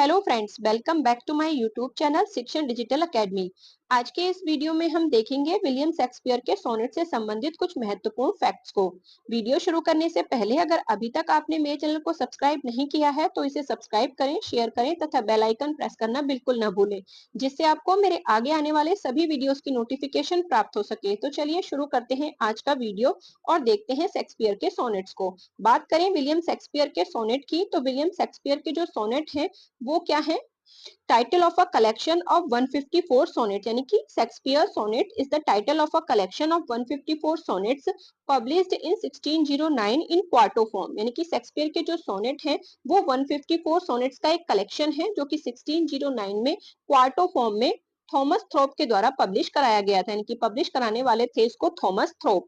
Hello friends, welcome back to my YouTube channel Shikshan digital academy. आज के इस video में हम देखेंगे विलियम शेक्सपियर के सोनेट से संबंधित कुछ महत्वपूर्ण फैक्ट्स को। वीडियो शुरू करने से पहले अगर अभी तक आपने मेरे चैनल को सब्सक्राइब नहीं किया है तो इसे सब्सक्राइब करें, शेयर करें तथा बेल आइकन प्रेस करना बिल्कुल ना भूलें, जिससे आपको मेरे आगे आने वाले सभी वीडियोस की नोटिफिकेशन प्राप्त हो सके। तो चलिए शुरू करते हैं आज का वीडियो और देखते हैं शेक्सपियर के सोनेट्स को। बात करें विलियम शेक्सपियर के सोनेट की, तो विलियम शेक्सपियर के जो सोनेट है वो क्या है? Title of a collection of 154 sonnet, यानी कि Shakespeare sonnet is the title of a collection of 154 sonnets published in 1609 in quarto form. यानी कि शेक्सपियर के जो सोनेट हैं वो 154 सोनेट्स का एक कलेक्शन है जो कि 1609 में क्वार्टो फॉर्म में थॉमस थ्रोप के द्वारा पब्लिश कराया गया था। यानी कि पब्लिश कराने वाले थे इसको Thomas Thorpe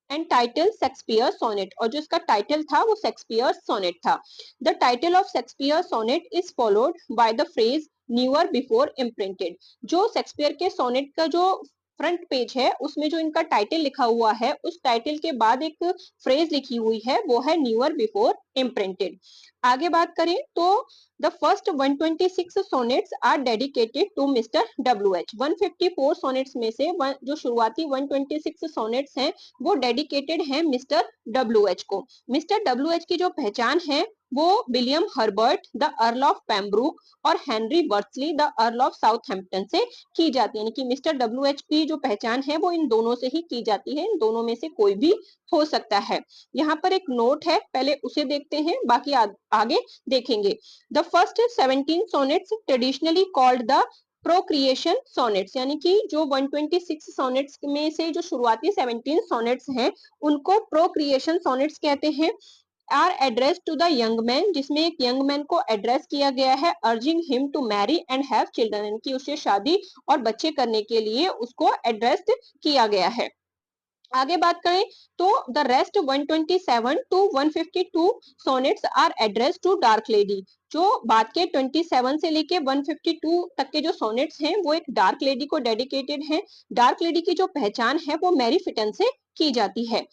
and title Shakespeare sonnet, और जो इसका टाइटल था वो शेक्सपियर सोनेट था। The title of Shakespeare sonnet is followed by the phrase never before imprinted. जो शेक्सपियर के सोनेट का जो फ्रंट पेज है उसमें जो इनका टाइटल लिखा हुआ है उस टाइटल के बाद एक फ्रेज लिखी हुई है वो है न्यूअर बिफोर इम्प्रिंटेड। आगे बात करें तो the first 126 sonnets are dedicated to mister W H. 154 sonnets में से जो शुरुआती 126 सोनेट्स हैं वो डेडिकेटेड है मिस्टर डब्ल्यू एच को। मिस्टर डब्ल्यू एच की जो पहचान है वो William Herbert the earl of Pembroke और Henry Bursley the earl of Southampton से की जाती है। यानी कि मिस्टर डब्ल्यू एच की जो पहचान है वो इन दोनों से ही की जाती है, इन दोनों में से कोई भी हो सकता है। यहाँ पर एक नोट है, पहले उसे देखते हैं, बाकी आगे देखेंगे। The first 17 sonnets traditionally called the procreation sonnets, यानी कि जो 126 सोनेट्स में से जो शुरुआती 17 सोनेट्स हैं उनको प्रोक्रिएशन सोनेट्स कहते हैं। Are address to the young man, जिसमें एक यंग मैन को एड्रेस किया गया है, urging him to marry and have children, यानी कि उसे शादी और बच्चे करने के लिए उसको एड्रेस किया गया है। आगे बात करें तो the rest 127 to 152 sonnets are address to dark lady. जो बाद के 27 से लेके 152 तक के जो सोनेट्स हैं वो एक डार्क लेडी को डेडिकेटेड हैं। डार्क लेडी की जो पहचान है वो मैरी फिटन से की जाती है।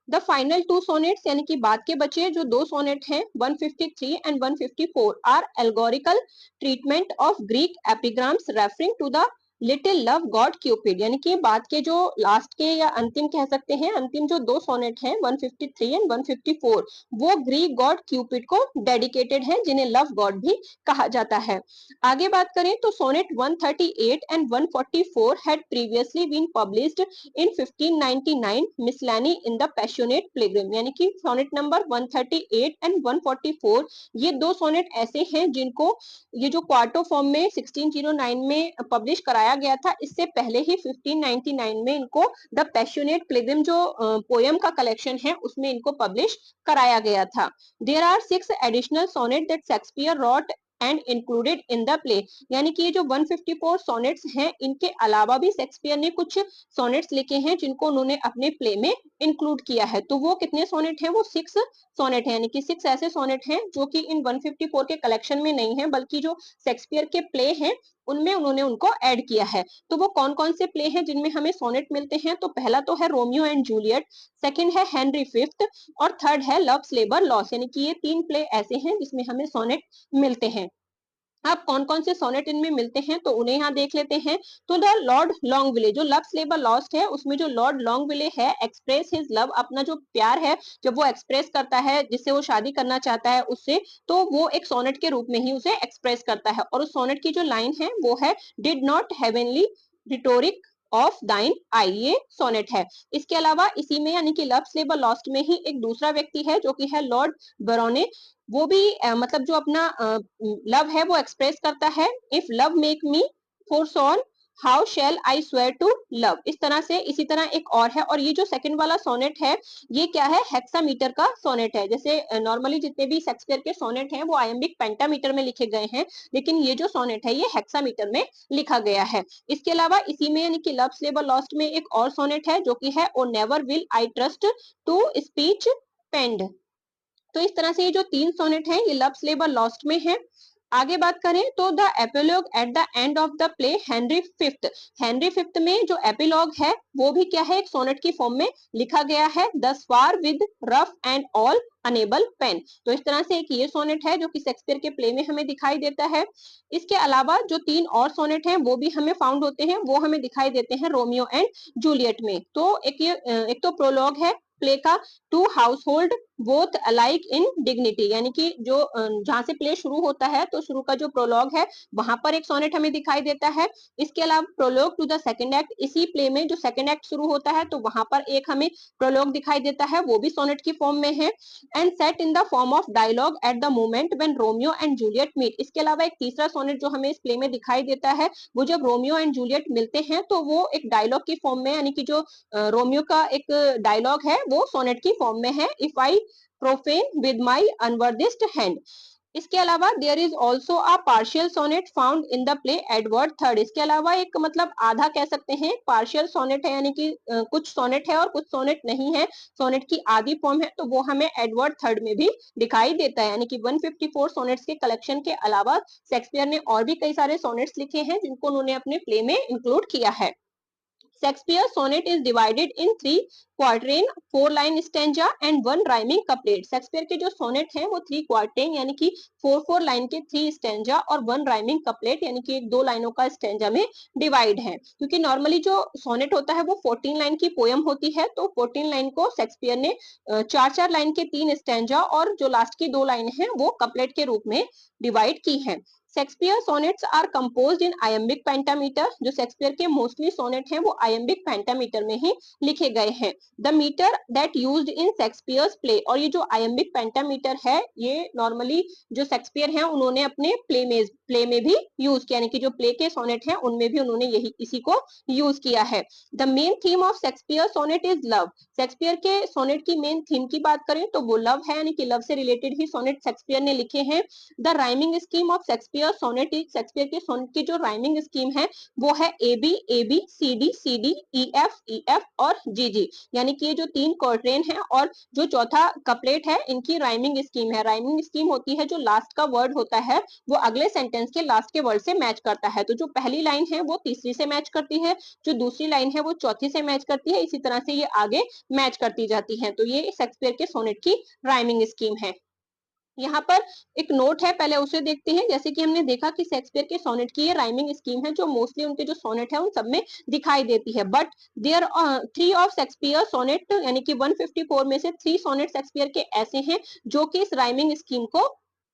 द फाइनल टू सोनेट्स, यानी कि बाद के बचे जो दो सोनेट हैं 153 and 154 are allegorical treatment of Greek epigrams referring to the little love god Cupid. यानी कि बाद के जो लास्ट के या अंतिम कह सकते हैं, अंतिम जो दो सोनेट हैं 153 एंड 154 वो ग्रीक गॉड क्यूपिड को डेडिकेटेड हैं, जिन्हें लव गॉड भी कहा जाता है। आगे बात करें तो sonnet 138 and 144 had previously been published in 1599 miscellany in the passionate Pilgrim. यानी कि सोनेट नंबर 138 एंड 144 ये दो सोनेट ऐसे हैं जिनको ये जो क्वार्टो फॉर्म में 1609 में पब्लिश कराया गया था, इससे पहले ही 1599 में इनको द पैशनेट पिलग्रिम जो पोयम का कलेक्शन है उसमें इनको पब्लिश कराया गया था। There are 6 additional sonnet that Shakespeare wrote and included in the play. यानी कि ये जो 154 सोनेट्स हैं इनके अलावा भी शेक्सपियर ने कुछ सोनेट्स लिखे हैं जिनको उन्होंने अपने प्ले में इंक्लूड किया है। तो वो कितने सोनेट हैं? वो 6 सोनेट है, यानी कि 6 ऐसे सोनेट हैं जो कि इन 154 के कलेक्शन में नहीं है बल्कि जो शेक्सपियर के प्ले हैं उनमें उन्होंने उनको ऐड किया है। तो वो कौन कौन से प्ले हैं जिनमें हमें सोनेट मिलते हैं? तो पहला तो है रोमियो एंड जूलियट, सेकंड है हेनरी फिफ्थ और थर्ड है लव्स लेबर लॉस। यानी कि ये 3 प्ले ऐसे हैं जिसमें हमें सोनेट मिलते हैं। अब कौन कौन से सोनेट इनमें मिलते हैं तो उन्हें यहाँ देख लेते हैं। तो द लॉर्ड लॉन्गविले, जो लव्स लेबर लॉस्ट है उसमें जो लॉर्ड लॉन्गविले है एक्सप्रेस हिज लव, अपना जो प्यार है जब वो एक्सप्रेस करता है जिससे वो शादी करना चाहता है उससे, तो वो एक सोनेट के रूप में ही उसे एक्सप्रेस करता है। और उस सोनेट की जो लाइन है वो है did not heavenly rhetoric of दाइन आई, ये सोनेट है। इसके अलावा इसी में यानी कि लव्स लेबर लॉस्ट में ही एक दूसरा व्यक्ति है जो कि है लॉर्ड बरोने, वो भी मतलब जो अपना लव है वो एक्सप्रेस करता है। If love make me forsworn how shall I swear to love, इस तरह से। इसी तरह एक और है, और ये जो सेकंड वाला सोनेट है ये क्या है? हेक्सामीटर का सोनेट है। जैसे नॉर्मली जितने भी शेक्सपियर के सोनेट हैं वो आयम्बिक पेंटामीटर में लिखे गए हैं, लेकिन ये जो सोनेट है ये हेक्सामीटर में लिखा गया है। इसके अलावा इसी में यानी कि लव्स लेबर लॉस्ट में एक और सोनेट है जो कि है O never will I trust to speech penned. तो इस तरह से ये जो 3 सोनेट हैं ये लव्स लेबर लॉस्ट में है। आगे बात करें तो the epilogue eight the end of the play Henry fifth में जो एपिलॉग है वो भी क्या है, एक सोनेट की फॉर्म में लिखा गया है। The swore with rough and all unable pain. तो इस तरह से एक ये सोनेट है जो कि शेक्सपियर के प्ले में हमें दिखाई देता है। इसके अलावा जो 3 और सोनेट हैं वो भी हमें फाउंड होते हैं, वो हमें दिखाई देते हैं रोमियो एंड जूलियट में। तो एक तो प्रोलॉग है प्ले का, two households both alike in dignity, यानी कि जो जहां से प्ले शुरू होता है तो शुरू का जो प्रोलॉग है वहां पर एक सोनेट हमें दिखाई देता है। इसके अलावा prologue to the second act, इसी प्ले में जो सेकंड एक्ट शुरू होता है तो वहां पर एक हमें प्रोलॉग दिखाई देता है, वो भी सोनेट की फॉर्म में है। And set in the form of dialogue at the moment when Romeo and Juliet meet. इसके अलावा एक तीसरा सोनेट जो हमें इस प्ले में दिखाई देता है, वो जब रोमियो एंड जूलियट मिलते हैं तो वो एक डायलॉग की फॉर्म में, यानी कि जो रोमियो का एक डायलॉग है वो सोनेट की फॉर्म में है, if I profane with my unworthiest hand. इसके अलावा there is also a partial sonnet found in the play Edward Third. इसके अलावा एक मतलब आधा कह सकते हैं पार्शियल सोनेट है, यानी कि कुछ सोनेट है और कुछ सोनेट नहीं है, सोनेट की आधी फॉर्म है, तो वो हमें एडवर्ड थर्ड में भी दिखाई देता है। यानी कि 154 सोनेट्स के कलेक्शन के अलावा शेक्सपियर ने और भी कई सारे सोनेट्स लिखे हैं जिनको उन्होंने अपने प्ले में इंक्लूड किया है। Shakespeare sonnet is divided in 3 quatrain, 4 line stanza and 1 rhyming couplet। Shakespeare के जो सोनेट हैं वो 3 क्वार्टेन यानी कि 4 लाइन के 3 स्टेंजा और 1 राइमिंग कपलेट यानी कि 2 लाइनों का स्टेंजा में डिवाइड है। क्योंकि नॉर्मली जो सोनेट होता है वो 14 लाइन की पोयम होती है, तो 14 लाइन को शेक्सपियर ने 4 लाइन के 3 स्टेंजा और जो लास्ट की 2 लाइन है वो कपलेट के रूप में डिवाइड की है। Shakespeare sonnets are composed in iambic pentameter. जो शेक्सपियर के मोस्टली सोनेट हैं वो आयम्बिक पेंटामीटर में ही लिखे गए हैं। The metre that used in Shakespeare's play, और ये जो आयम्बिक पेंटामीटर है ये नॉर्मली जो शेक्सपियर हैं उन्होंने अपने प्ले में भी यूज किया, यानी कि जो प्ले के सोनेट हैं उनमें भी उन्होंने यही इसी को यूज किया है। The main theme of Shakespeare sonnet is love. Shakespeare के सोनेट की मेन थीम की बात करें तो वो लव है, यानी कि लव से रिलेटेड ही सोनेट शेक्सपियर ने लिखे हैं। The rhyming scheme of Shakespeare sonnet is, Shakespeare के सोनेट की जो राइमिंग स्कीम है वो है A B C D E F और जी जी, यानी कि ये जो 3 क्वार्टेन है और जो चौथा कपलेट है इनकी राइमिंग स्कीम है। राइमिंग स्कीम होती है जो लास्ट का वर्ड होता है वो अगले सेंटेंस के लास्ट के वर्ड से मैच करता है। तो जो पहली लाइन है वो तीसरी से मैच करती है, जो दूसरी लाइन है वो चौथी से मैच करती है, इसी तरह से ये आगे मैच करती जाती है। तो ये शेक्सपियर के सोनेट की राइमिंग स्कीम है। यहाँ पर एक नोट है, पहले उसे देखते हैं। जैसे कि हमने देखा कि शेक्सपियर के सोनेट की ये राइमिंग स्कीम है जो मोस्टली उनके जो सोनेट है उन सब में दिखाई देती है। But there 3 of Shakespeare sonnet, यानी कि 154 में से 3 सोनेट शेक्सपियर के ऐसे हैं जो कि इस राइमिंग स्कीम को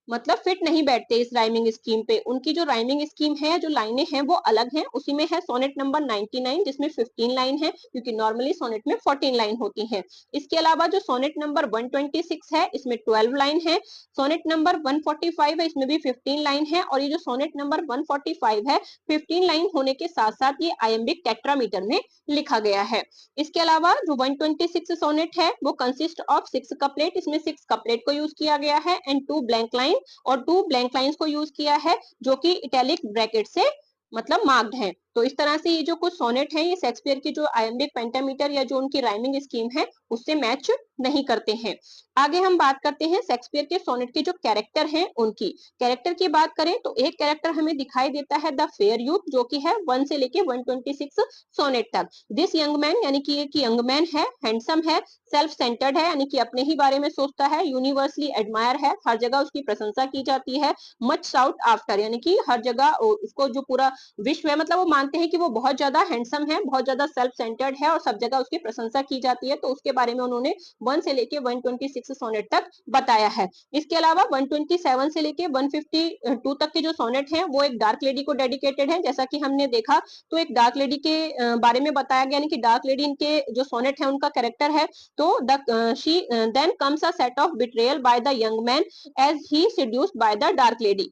मतलब फिट नहीं बैठते इस राइमिंग स्कीम पे। उनकी जो राइमिंग स्कीम है, जो लाइनें हैं वो अलग हैं। उसी में है सोनेट नंबर 99 जिसमें 15 लाइन है, क्योंकि नॉर्मली सोनेट में 14 लाइन होती है। इसके अलावा जो सोनेट नंबर 126 है इसमें 12 लाइन है। सोनेट नंबर 145 है इसमें भी 15 लाइन है, और ये जो सोनेट नंबर 145 है 15 लाइन होने के साथ साथ ये आयम्बिक टेट्रामीटर में लिखा गया है। इसके अलावा जो 126 सोनेट है वो कंसिस्ट ऑफ 6 कपलेट, इसमें 6 कपलेट को यूज किया गया है एंड 2 ब्लैंक लाइन और 2 ब्लैंक लाइंस को यूज किया है जो कि इटैलिक ब्रैकेट से मतलब मार्क्ड है। तो इस तरह से ये जो कुछ सोनेट है ये शेक्सपियर की जो आयम्बिक पेंटामीटर या जो उनकी राइमिंग स्कीम है उससे मैच नहीं करते हैं। आगे हम बात करते हैं शेक्सपियर के सोनेट के जो कैरेक्टर हैं उनकी। कैरेक्टर की बात करें तो एक कैरेक्टर हमें दिखाई देता है द फेयर यूथ, जो कि है 1 से लेके 126 सोनेट तक। दिस यंग मैन, यानी कि एक यंग मैन है, हैंडसम है, सेल्फ सेंटर्ड है, यानी कि अपने ही बारे में सोचता है, यूनिवर्सली एडमायर है, हर जगह उसकी प्रशंसा की जाती है, मच साउट आफ्टर, यानी कि हर जगह उसको जो पूरा विश्व है मतलब वो मानते हैं कि वो बहुत ज्यादा हैंडसम है, बहुत ज्यादा सेल्फ सेंटर्ड है और सब जगह उसकी प्रशंसा की जाती है। तो उसके बारे में उन्होंने 1 से लेके 126 सोनेट तक बताया है। इसके अलावा 127 से लेके 152 तक के जो सोनेट हैं वो एक डार्क लेडी को डेडिकेटेड है। जैसा कि हमने देखा तो एक डार्क लेडी के बारे में बताया गया, यानी कि डार्क लेडी इनके जो सोनेट है उनका कैरेक्टर है। तो she then comes a set of betrayal by the young man as he seduced by the dark lady.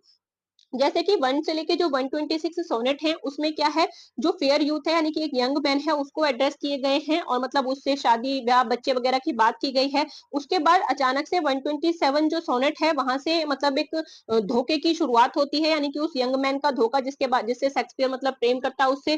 जैसे कि 1 से लेके जो 126 सोनेट हैं उसमें क्या है, जो फेयर यूथ है यानी कि एक यंग मैन है उसको एड्रेस किए गए हैं और मतलब उससे शादी ब्याह बच्चे वगैरह की बात की गई है। उसके बाद अचानक से 127 जो सोनेट है वहां से मतलब एक धोखे की शुरुआत होती है, यानी कि उस यंग मैन का धोखा जिसके बाद जिससे शेक्सपियर मतलब प्रेम करता है उससे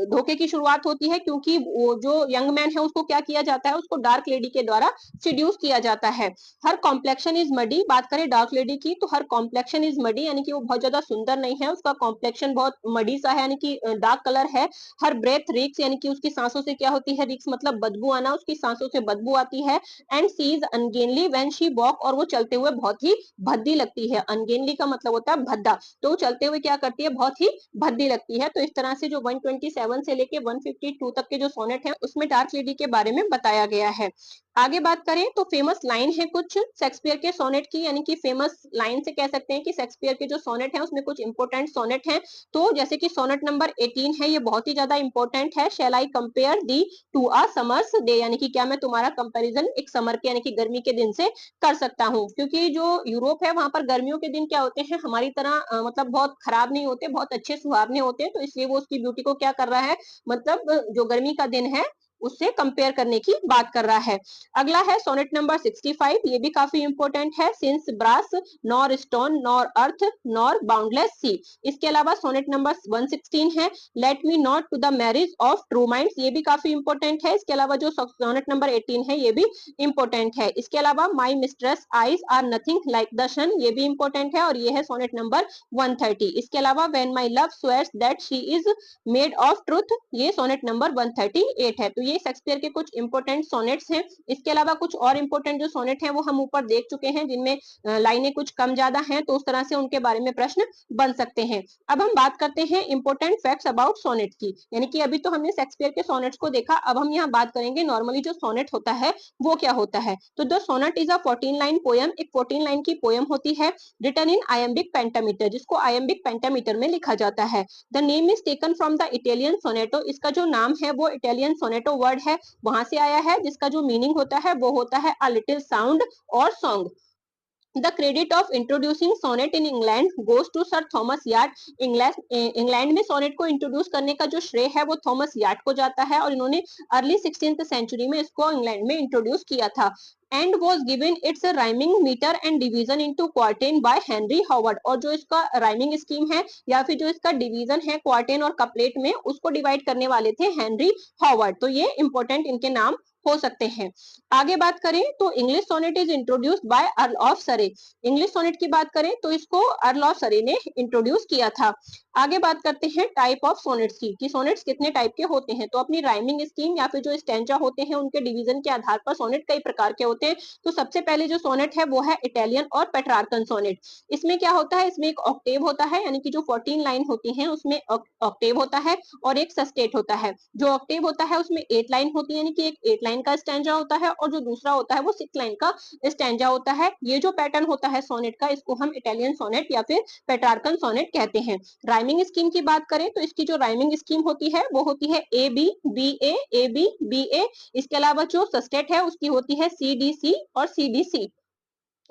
धोखे की शुरुआत होती है, क्योंकि वो जो यंग मैन है उसको क्या किया जाता है, उसको डार्क लेडी के द्वारा सिड्यूस किया जाता है। हर कॉम्प्लेक्शन इज मडी, बात करें डार्क लेडी की तो हर कॉम्प्लेक्शन इज मडी, यानी कि वो बहुत ज्यादा सुंदर नहीं है, उसका कॉम्प्लेक्शन बहुत मडी सा है, यानी कि डार्क कलर है। हर ब्रेथ रिक्स, यानी कि उसकी सांसों से क्या होती है, रिक्स मतलब बदबू आना, उसकी सांसों से बदबू आती है। And she is ungainly when she walk, और वो चलते हुए बहुत ही भद्दी लगती है। अनगेनली का मतलब होता है भद्दा, तो चलते हुए क्या करती है, बहुत ही भद्दी लगती है। तो इस तरह से जो 127 से लेके 152 तक के जो सोनेट है उसमें डार्क लेडी के बारे में बताया गया है। आगे बात करें तो फेमस लाइन है कुछ शेक्सपियर के सोनेट की, यानी कि फेमस लाइन से कह सकते हैं कि शेक्सपियर के जो सोनेट है उसमें कुछ इंपोर्टेंट सोनेट हैं। तो जैसे कि सोनेट नंबर 18 है, ये बहुत ही ज्यादा इंपॉर्टेंट है। Shall I compare thee to a summer's day, यानी कि क्या मैं तुम्हारा कंपैरिजन एक समर के यानी कि गर्मी के दिन से कर सकता हूँ, क्योंकि जो यूरोप है वहां पर गर्मियों के दिन क्या होते हैं, हमारी तरह मतलब बहुत खराब नहीं होते, बहुत अच्छे सुहावने होते हैं। तो इसलिए वो उसकी ब्यूटी को क्या कर रहा है, मतलब जो गर्मी का दिन है उससे कंपेयर करने की बात कर रहा है। अगला है सोनेट नंबर 65, ये भी काफी इंपॉर्टेंट है। Since brass nor stone nor earth nor boundless sea. इसके अलावा सोनेट नंबर 116 है, let me not to the marriage of true minds, ये भी काफी इंपॉर्टेंट है। इसके अलावा जो सोनेट नंबर 18 है ये भी इंपॉर्टेंट है। इसके अलावा my mistress eyes are nothing like the sun, ये भी इंपॉर्टेंट है और ये है सोनेट नंबर 130। इसके अलावा when my love swears that she is made of truth, ये सोनेट नंबर 138 है। तो ये शेक्सपियर के कुछ इंपोर्टेंट सोनेट्स हैं। इसके अलावा कुछ और इंपोर्टेंट जो सोनेट हैं वो हम ऊपर देख चुके हैं, जिनमें लाइनें कुछ कम ज्यादा हैं, तो उस तरह से उनके बारे में प्रश्न बन सकते हैं। अब हम बात करते हैं इंपोर्टेंट फैक्ट्स अबाउट सोनेट की, यानी कि अभी तो हमने शेक्सपियर के सोनेट्स को देखा, अब हम यहाँ बात करेंगे नॉर्मली जो सोनेट होता है वो क्या होता है। तो the sonnet is a 14 line poem, एक 14 लाइन की पोयम होती है, रिटन इन आयम्बिक पेंटामीटर, जिसको आयम्बिक पेंटामीटर में लिखा जाता है। The name is taken from the Italian sonetto, इसका जो नाम है वो इटालियन सोनेटो वर्ड है वहां से आया है, जिसका जो मीनिंग होता है वो होता है अ लिटिल साउंड और song. The credit of introducing sonnet in England goes to sir Thomas Wyatt, England में सोनेट को इंट्रोड्यूस करने का जो श्रेय है वो थॉमस यार्ड को जाता है, और इन्होंने अर्ली 16th सेंचुरी में इसको इंग्लैंड में इंट्रोड्यूस किया था। And was given its rhyming metre and division into quatrain by Henry Howard, और जो इसका राइमिंग स्कीम है या फिर जो इसका डिवीजन है क्वार्टेन और कपलेट में, उसको डिवाइड करने वाले थे हेनरी हॉवर्ड। तो ये इंपॉर्टेंट इनके नाम हो सकते हैं। आगे बात करें तो English sonnet is introduced by earl of Surrey, English sonnet की बात करें तो इसको अर्ल ऑफ सरे ने इंट्रोड्यूस किया था। आगे बात करते हैं टाइप ऑफ सोनेट्स की, कि सोनेट्स कितने टाइप के होते हैं। तो अपनी राइमिंग स्कीम या फिर जो स्टैंजा होते हैं उनके डिवीजन के आधार पर सोनेट कई प्रकार के होते हैं। तो सबसे पहले जो सोनेट है वो है इटालियन और पेट्रार्कन सोनेट। इसमें क्या होता है, इसमें एक ऑक्टेव होता है, यानी कि जो 14 लाइन होती हैं उसमें ऑक्टेव होता है और एक सस्टेट होता है। जो ऑक्टेव होता है उसमें 8 लाइन होती है, यानी कि एक 8 लाइन का स्टैंजा होता है, और जो दूसरा होता है वो 6 लाइन का स्टैंजा होता है। ये जो पैटर्न होता है सोनेट का, इसको हम इटालियन सोनेट या फिर पेट्रार्कन सोनेट कहते हैं। राइमिंग स्कीम की बात करें तो इसकी जो राइमिंग स्कीम होती है वो होती है A B B A B A. इसके अलावा जो सस्टेट है उसकी होती है सी डी सी और C D C.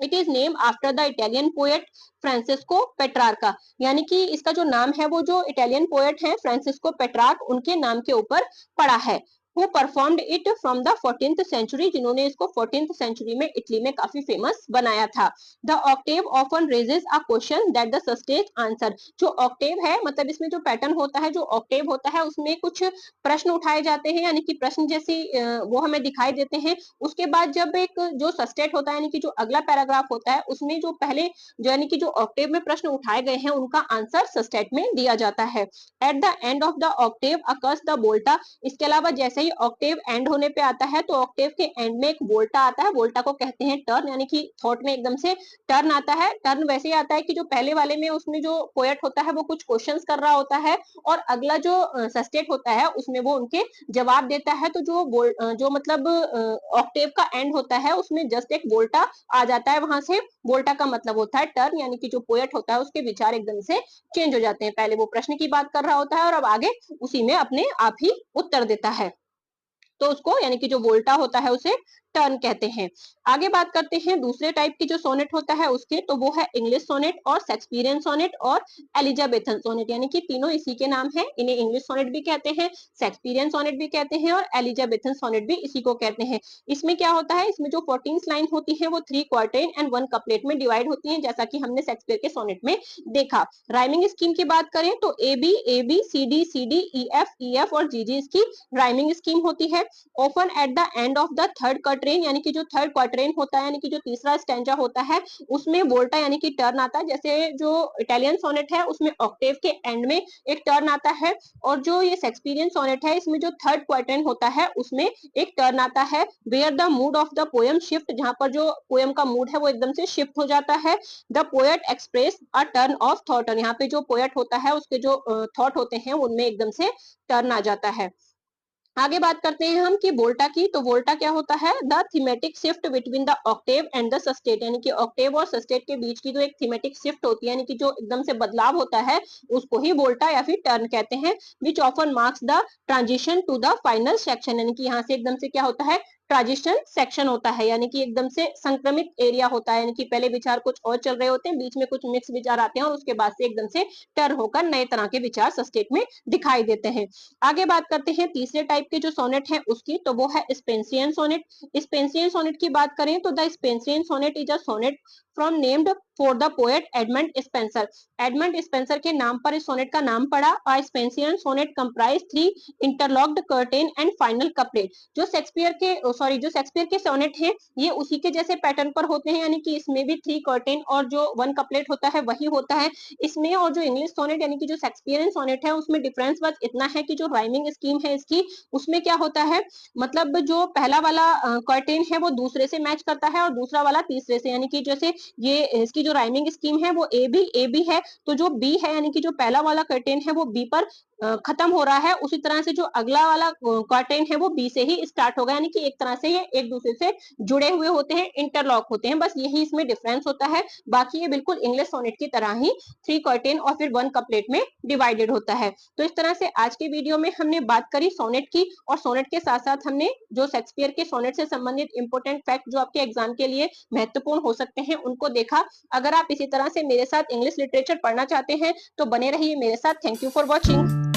It is name after the Italian poet Francesco Petrarca, यानी कि इसका जो नाम है वो जो इटालियन पोएट है फ्रांसिस्को पेट्रार्क, उनके नाम के ऊपर पड़ा है। Who performed it from the 14th century, जिन्होंने इसको 14th सेंचुरी में इटली में काफी फेमस बनाया था। The octave often raises a question that the sestet answer, जो ऑक्टेव है मतलब इसमें जो पैटर्न होता है, जो ऑक्टेव होता है उसमें कुछ प्रश्न उठाए जाते हैं, यानी कि प्रश्न जैसी वो हमें दिखाई देते हैं। उसके बाद जब एक जो सस्टेट होता है, यानी कि जो अगला पैराग्राफ होता है, उसमें जो पहले जो यानी कि जो ऑक्टेव में प्रश्न उठाए गए हैं उनका आंसर सस्टेट में दिया जाता है। At the end of the octave occurs the volta, इसके अलावा जैसे ही ऑक्टेव एंड होने पे आता है तो ऑक्टेव के एंड में एक वोल्टा आता है, वोल्टा को कहते हैं टर्न, यानी कि थॉट में एकदम से टर्न आता है। टर्न वैसे ही आता है कि जो पहले वाले में उसमें जो पोएट होता है वो कुछ क्वेश्चंस कर रहा होता है, और अगला जो सस्टेट होता है उसमें वो उनके जवाब देता है। तो जो मतलब ऑक्टेव का एंड होता है उसमें जस्ट एक वोल्टा आ जाता है, वहां से वोल्टा का मतलब होता है टर्न, यानी कि जो पोएट होता है उसके विचार एकदम से चेंज हो जाते हैं। पहले वो प्रश्न की बात कर रहा होता है और अब आगे उसी में अपने आप ही उत्तर देता है, तो उसको यानी कि जो वोल्टा होता है उसे टर्न कहते हैं। आगे बात करते हैं दूसरे टाइप की जो सोनेट होता है उसके, तो वो है इंग्लिश सोनेट और शेक्सपियरियन सोनेट और एलिजाबेथन सोनेट, यानी कि तीनों इसी के नाम है। इन्हें इंग्लिश सोनेट भी कहते हैं, शेक्सपियरियन सोनेट भी कहते हैं और एलिजाबेथन सोनेट भी इसी को कहते हैं। इसमें क्या होता है, इसमें जो 14 लाइन होती है वो 3 क्वार्टेन एंड 1 कपलेट में डिवाइड होती है, जैसा कि हमने शेक्सपियर के सोनेट में देखा। राइमिंग स्कीम की बात करें तो A B C D E F और जी जी इसकी राइमिंग स्कीम होती है। Often at the end of the third cut quatrain यानी कि जो थर्ड क्वार्टरेन होता है यानी कि जो तीसरा स्टैंजा होता है उसमें वोल्टा यानी कि टर्न आता है। जैसे जो इटालियन सोनेट है उसमें ऑक्टेव के एंड में एक टर्न आता है, और जो ये शेक्सपियरियन सोनेट है इसमें जो थर्ड क्वार्टरेन होता है उसमें एक टर्न आता है, where the mood of the poem shift, जहां पर जो पोएम का मूड है वो एकदम से शिफ्ट हो जाता है। The poet express a turn off thought, और यहाँ पे जो पोएट होता है उसके जो थॉट होते हैं उनमें एकदम से टर्न आ जाता है। आगे बात करते हैं हम कि वोल्टा की। तो वोल्टा क्या होता है? The thematic shift between the octave and the sestet, यानी कि ऑक्टेव और सस्टेट के बीच की जो एक थीमेटिक शिफ्ट होती है यानी कि जो एकदम से बदलाव होता है उसको ही वोल्टा या फिर टर्न कहते हैं। Which often marks the transition to the final section, यानी कि यहाँ से एकदम से क्या होता है? ट्रांजिशन सेक्शन होता है, यानी कि एकदम से संक्रमित एरिया होता है, यानी कि पहले विचार कुछ और चल रहे होते हैं, बीच में कुछ मिक्स विचार आते हैं और उसके बाद से एकदम से टर्न होकर नए तरह के विचार सस्टेट में दिखाई देते हैं। आगे बात करते हैं तीसरे टाइप के जो सोनेट है उसकी, तो वो है स्पेंसियन सोनेट। स्पेंसियन सोनेट की बात करें तो the Spenserian sonnet is a sonnet from named for the poet Edmund Spenser. Edmund Spenser के नाम पर इस सोनेट का नाम पड़ा। और Spenserian sonnet comprise 3 interlocked quatrain and final couplet. जो शेक्सपियर के सोनेट हैं ये उसी के जैसे पैटर्न पर होते हैं, यानी कि इसमें भी 3 कर्टेन और जो 1 कपलेट होता है वही होता है इसमें। और जो इंग्लिश सोनेट यानी कि जो शेक्सपियरियन सोनेट है उसमें डिफरेंस बस इतना है कि जो राइमिंग स्कीम है इसकी उसमें क्या होता है, मतलब जो पहला वाला कर्टेन है वो दूसरे से मैच करता है और दूसरा वाला तीसरे से, यानी कि जैसे ये इसकी जो राइमिंग स्कीम है वो ए बी है, तो जो बी है यानी कि जो पहला वाला कर्टेन है वो बी पर खत्म हो रहा है, उसी तरह से जो अगला वाला कर्टेन है वो बी से ही स्टार्ट होगा, यानी कि एक तरह से ये एक दूसरे से जुड़े हुए होते हैं, इंटरलॉक होते हैं, बस यही इसमें डिफरेंस होता है। बाकी ये बिल्कुल इंग्लिश सोनेट की तरह ही 3 कर्टेन और फिर 1 कपलेट में डिवाइडेड होता है। तो इस तरह से आज के वीडियो में हमने बात करी सोनेट की, और सोनेट के साथ साथ हमने जो शेक्सपियर के सोनेट से संबंधित इंपोर्टेंट फैक्ट जो आपके एग्जाम के लिए महत्वपूर्ण हो सकते हैं उनको देखा। अगर आप इसी तरह से मेरे साथ इंग्लिश लिटरेचर पढ़ना चाहते हैं तो बने रहिए मेरे साथ। Thank you for watching.